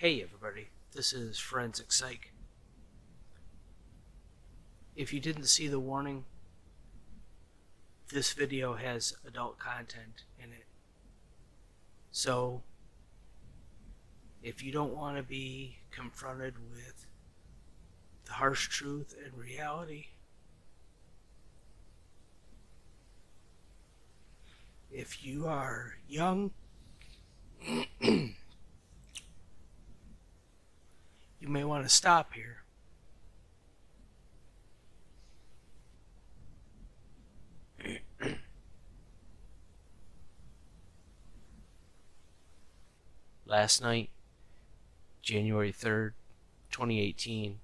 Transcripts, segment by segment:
Hey everybody, this is Forensic Psych. If you didn't see the warning, this video has adult content in it. So, if you don't want to be confronted with the harsh truth and reality, if you are young, you may want to stop here. Last night, January 3rd, 2018,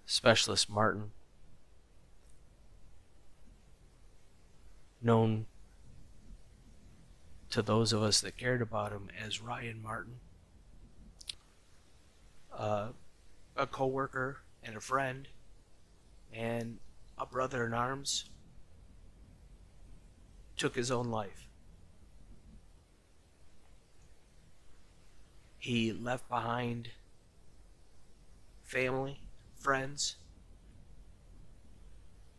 Specialist Martin, known to those of us that cared about him as Ryan Martin, a co-worker and a friend and a brother in arms, took his own life. He left behind family, friends,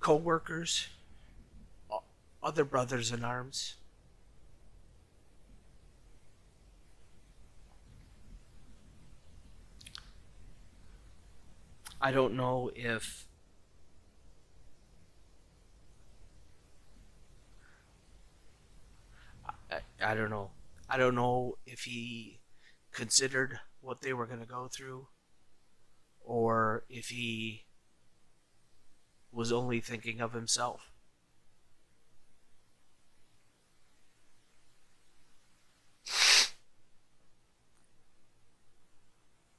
co-workers, other brothers in arms. I don't know if I don't know. I don't know if he considered what they were going to go through, or if he was only thinking of himself.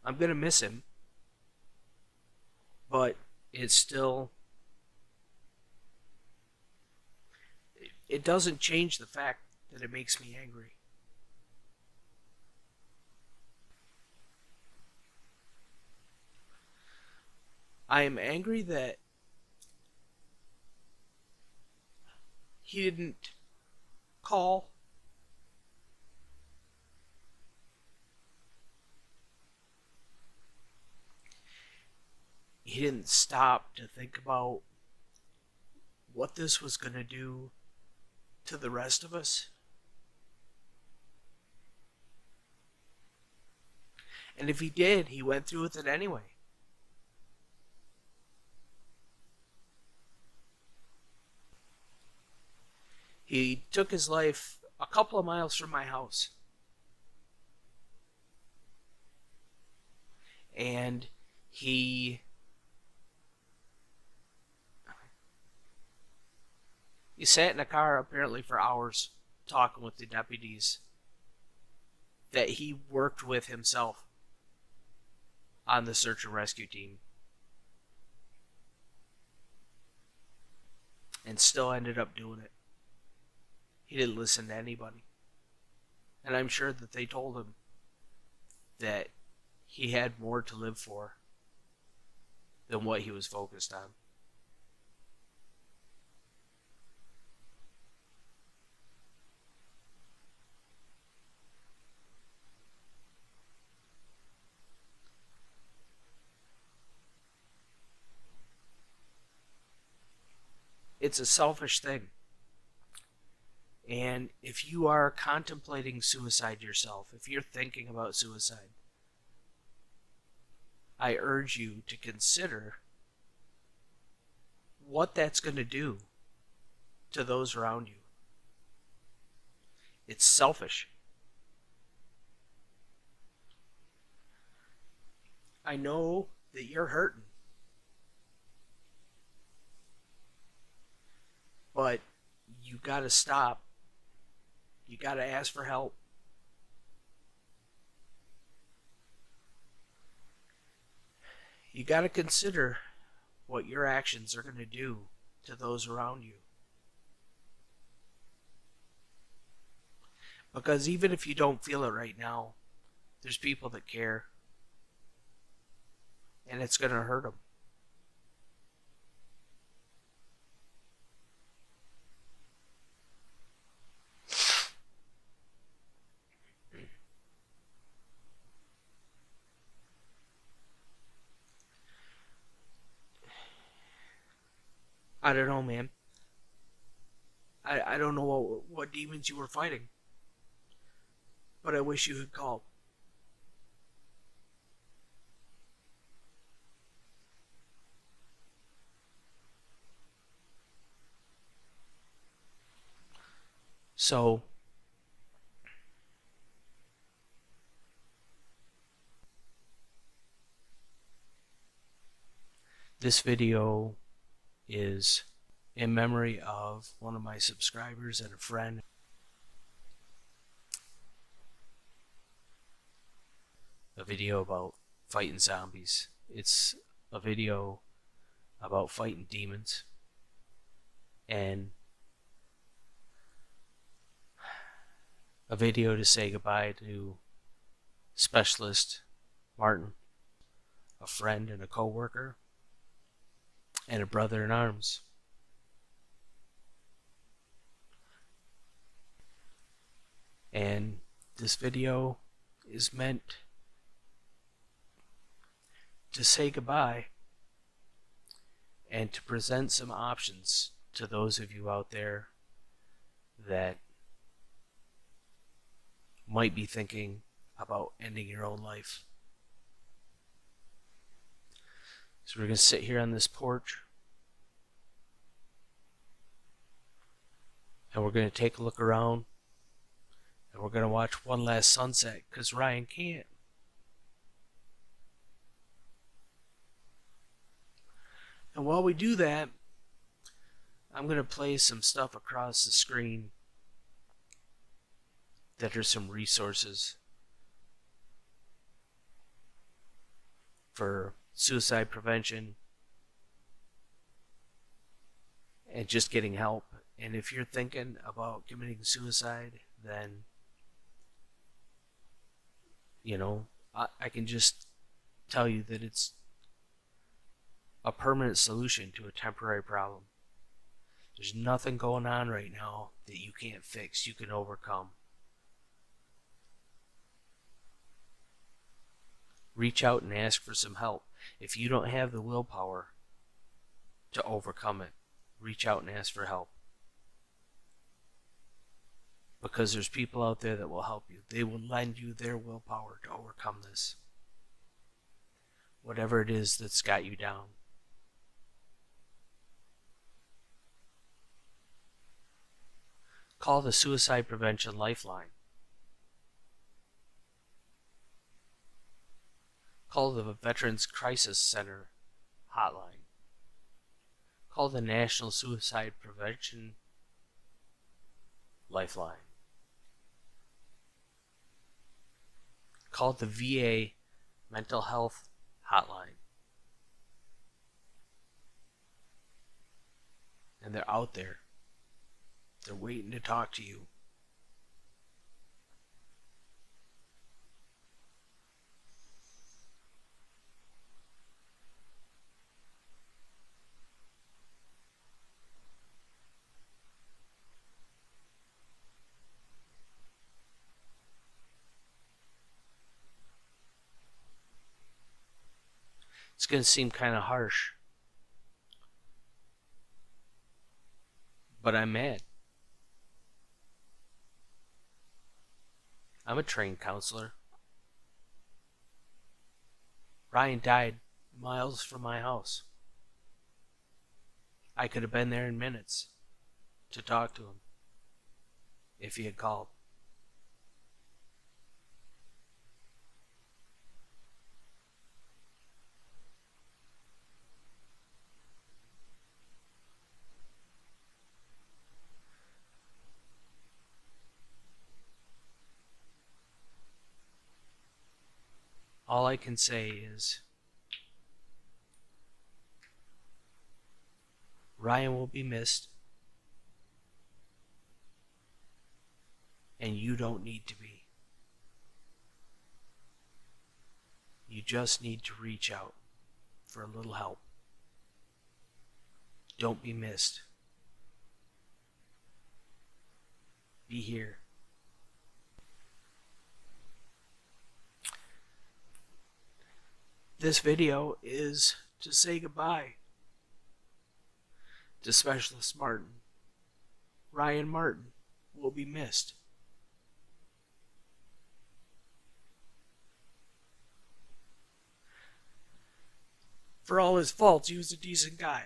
I'm going to miss him, but it doesn't change the fact that it makes me angry. I am angry that he didn't call. He didn't stop to think about what this was going to do to the rest of us. And if he did, he went through with it anyway. He took his life a couple of miles from my house. And he sat in a car apparently for hours talking with the deputies that he worked with himself on the search and rescue team, and still ended up doing it. He didn't listen to anybody. And I'm sure that they told him that he had more to live for than what he was focused on. It's a selfish thing. And if you are contemplating suicide yourself, if you're thinking about suicide, I urge you to consider what that's going to do to those around you. It's selfish. I know that you're hurting, but you got to stop. You got to ask for help. You got to consider what your actions are going to do to those around you. Because even if you don't feel it right now, there's people that care. And it's going to hurt them. I don't know, man. I don't know what demons you were fighting, but I wish you had called. So, this video is in memory of one of my subscribers and a friend. A video about fighting zombies. It's a video about fighting demons. And a video to say goodbye to Specialist Martin, a friend and a co-worker, and a brother in arms. And this video is meant to say goodbye and to present some options to those of you out there that might be thinking about ending your own life. So we're going to sit here on this porch and we're going to take a look around and we're going to watch one last sunset because Ryan can't. And while we do that, I'm going to play some stuff across the screen that are some resources for suicide prevention and just getting help. And if you're thinking about committing suicide, then, you know, I can just tell you that it's a permanent solution to a temporary problem. There's nothing going on right now that you can't fix, you can overcome. Reach out and ask for some help. If you don't have the willpower to overcome it, reach out and ask for help. Because there's people out there that will help you. They will lend you their willpower to overcome this. Whatever it is that's got you down. Call the Suicide Prevention Lifeline. Call the Veterans Crisis Center hotline. Call the National Suicide Prevention Lifeline. Call the VA Mental Health Hotline. And they're out there. They're waiting to talk to you. It's going to seem kind of harsh, but I'm mad. I'm a trained counselor. Ryan died miles from my house. I could have been there in minutes to talk to him if he had called. All I can say is Ryan will be missed, and you don't need to be. You just need to reach out for a little help. Don't be missed. Be here. This video is to say goodbye to Specialist Martin. Ryan Martin will be missed. For all his faults, he was a decent guy.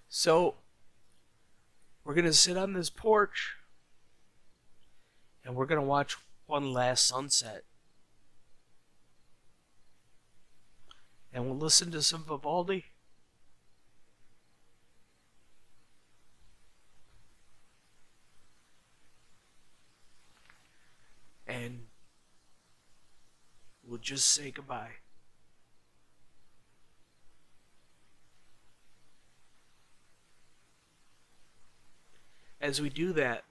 So, we're going to sit on this porch and we're going to watch one last sunset. And we'll listen to some Vivaldi. And we'll just say goodbye. As we do that,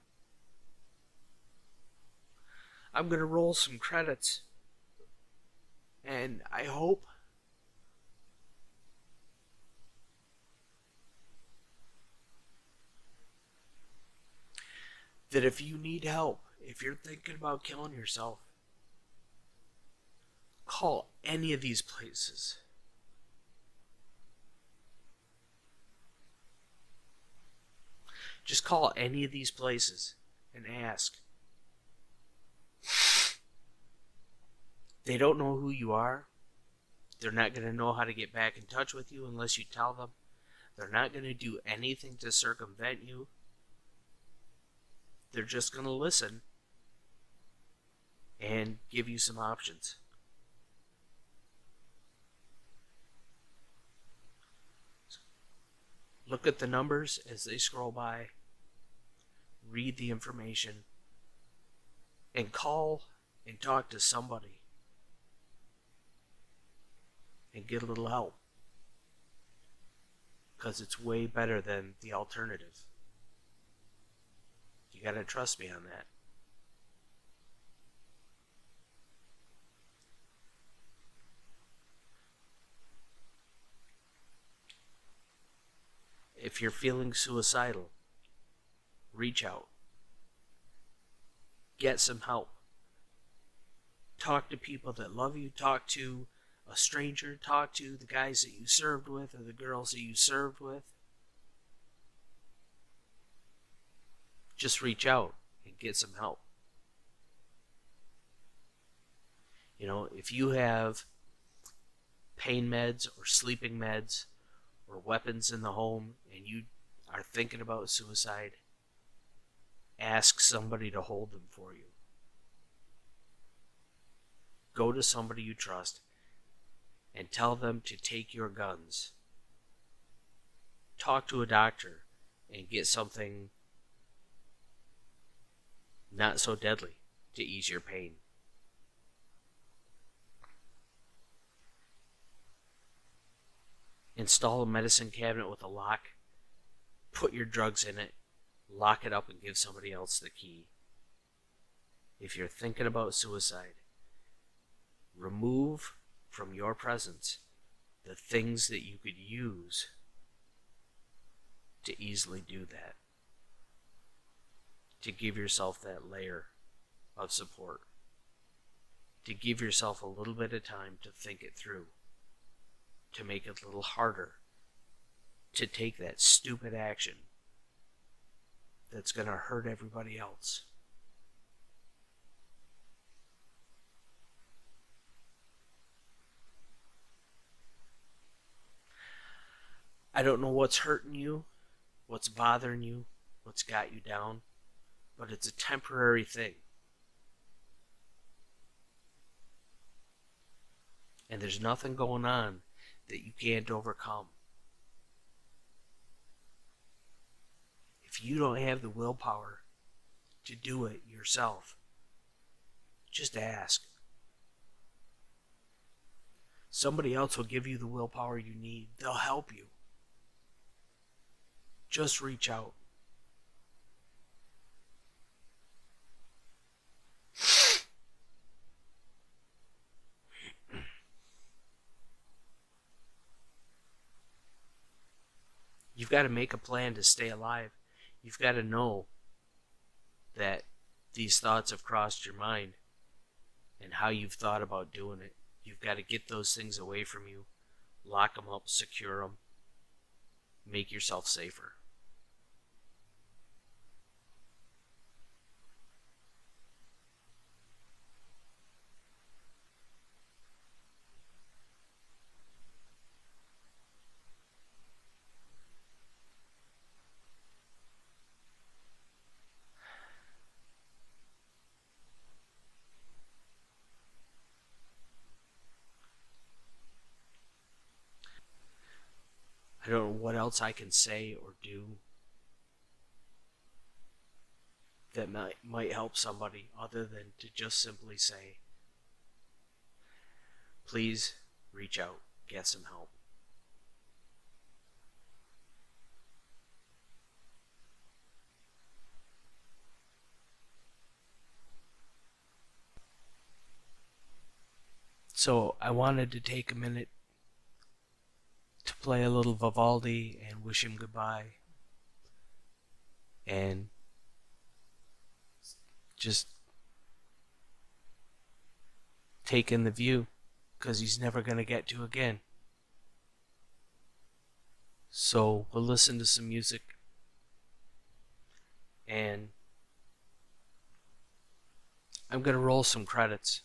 I'm going to roll some credits. And I hope that if you need help, if you're thinking about killing yourself, call any of these places. Just call any of these places and ask. They don't know who you are. They're not going to know how to get back in touch with you unless you tell them. They're not going to do anything to circumvent you. They're just going to listen and give you some options. Look at the numbers as they scroll by. Read the information. And call and talk to somebody. And get a little help. Because it's way better than the alternative. You gotta trust me on that. If you're feeling suicidal, reach out. Get some help. Talk to people that love you. Talk to a stranger. Talk to the guys that you served with or the girls that you served with. Just reach out and get some help. You know, if you have pain meds or sleeping meds or weapons in the home and you are thinking about suicide, ask somebody to hold them for you. Go to somebody you trust and tell them to take your guns. Talk to a doctor and get something not so deadly to ease your pain. Install a medicine cabinet with a lock. Put your drugs in it. Lock it up and give somebody else the key. If you're thinking about suicide, remove from your presence the things that you could use to easily do that. To give yourself that layer of support. To give yourself a little bit of time to think it through. To make it a little harder to take that stupid action that's going to hurt everybody else. I don't know what's hurting you, what's bothering you, what's got you down, but it's a temporary thing. And there's nothing going on that you can't overcome. If you don't have the willpower to do it yourself, just ask. Somebody else will give you the willpower you need. They'll help you. Just reach out. You've got to make a plan to stay alive. You've got to know that these thoughts have crossed your mind. and how you've thought about doing it. You've got to get those things away from you, lock them up, secure them, make yourself safer. I don't know what else I can say or do that might help somebody other than to just simply say, please reach out, get some help. So I wanted to take a minute to play a little Vivaldi and wish him goodbye, and just take in the view, because he's never going to get to again. So we'll listen to some music, and I'm going to roll some credits.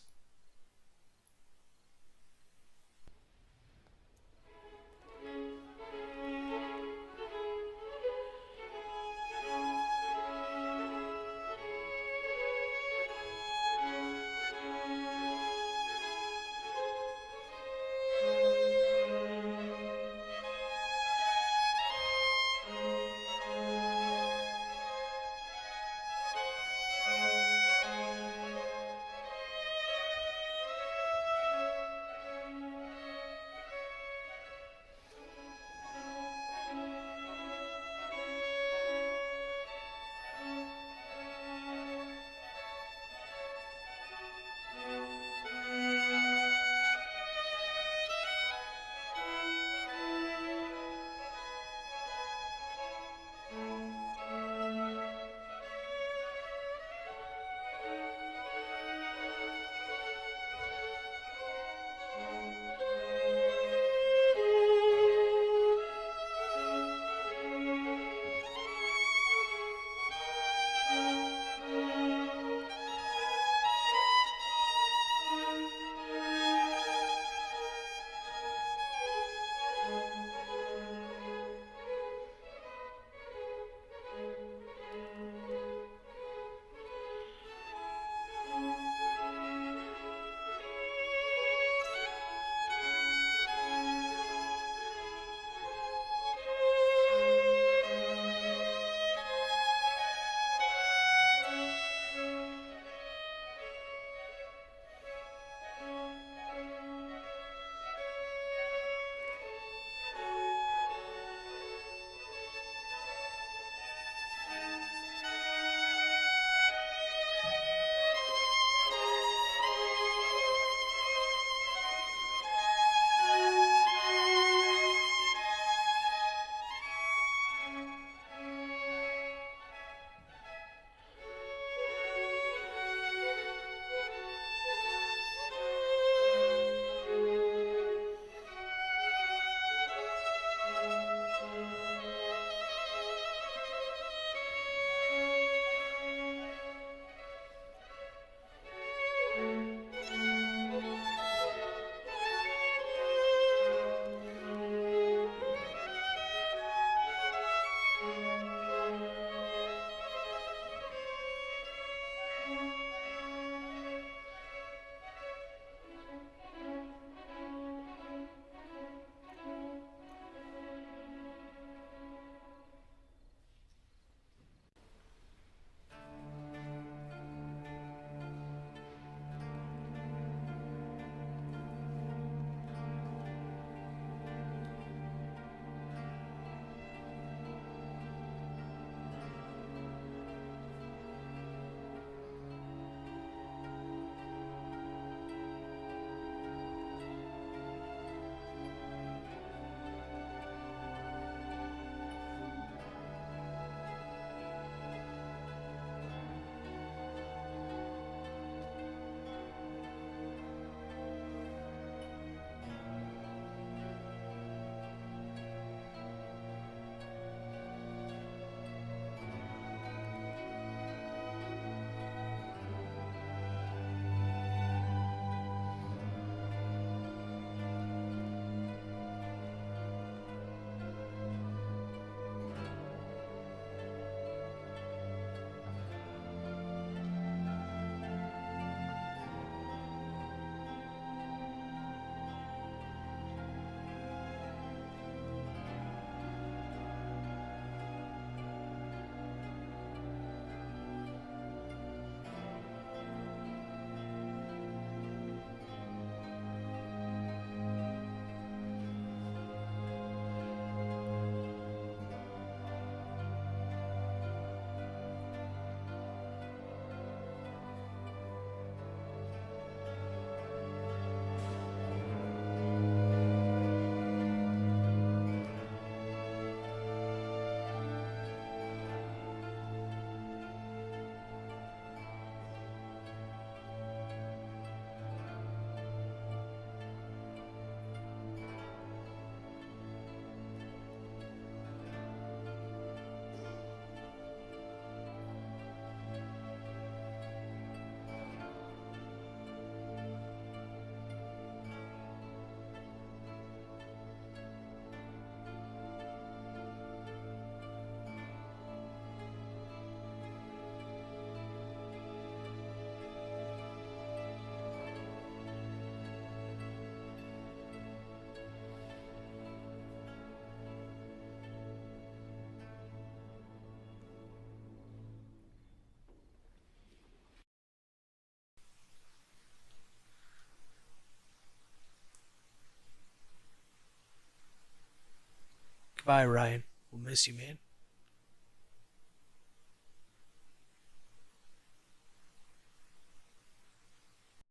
Goodbye, Ryan. We'll miss you, man.